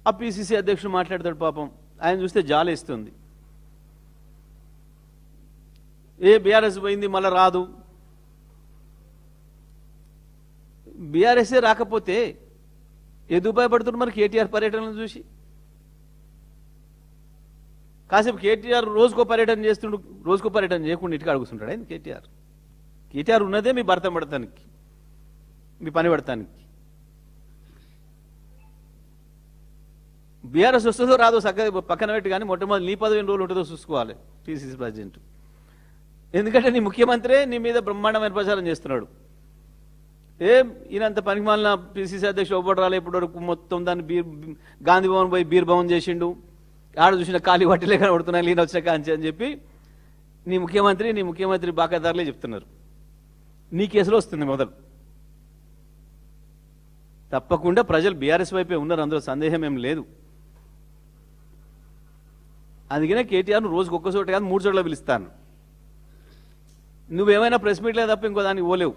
ఆ పిసిసి అధ్యక్షుడు మాట్లాడతాడు, పాపం ఆయన చూస్తే జాలేస్తుంది. బీఆర్ఎస్ పోయింది మళ్ళీ రాదు, బీఆర్ఎస్ఏ రాకపోతే ఎందుకు భయపడుతున్నారు మరి కేటీఆర్ పర్యటనలు చూసి? కాసేపు కేటీఆర్ రోజుకో పర్యటన చేస్తుండు, రోజుకో పర్యటన చేయకుండా ఇటుక అడుగుతుంటాడు ఆయన. కేటీఆర్ ఉన్నదే మీ భర్త పడతానికి, మీ పని పడతానికి. బీఆర్ఎస్ వస్తుందో రాదో చక్కగా పక్కన పెట్టి, కానీ మొట్టమొదటి నీ పదవి ఎన్ని రోజులు ఉంటుందో చూసుకోవాలి పిసిసి ప్రెసిడెంట్. ఎందుకంటే నీ ముఖ్యమంత్రి నీ మీద బ్రహ్మాండమైన ప్రచారం చేస్తున్నాడు. ఈయనంత పనికి మాలిన పిసిసి అధ్యక్షుడు ఒబ్బడు రాలే ఇప్పటి వరకు, మొత్తం దాన్ని గాంధీ భవన్ పోయి బీర్ భవన్ చేసిండు, ఆడ చూసిన ఖాళీ వాటిలే కనబడుతున్నాయి ఈయన వచ్చిన కాంచి అని చెప్పి నీ ముఖ్యమంత్రి బాకాదారులే చెప్తున్నారు. నీ కేసులో వస్తుంది మొదలు. తప్పకుండా ప్రజలు బీఆర్ఎస్ వైపే ఉన్నారు, అందులో సందేహం ఏం లేదు. అందుకనే కేటీఆర్ను రోజుకు ఒక్క చోట కాదు 3 చోట్ల పిలుస్తాను. నువ్వేమైనా ప్రెస్ మీట్లే తప్ప ఇంకో దానికి పోలేవు.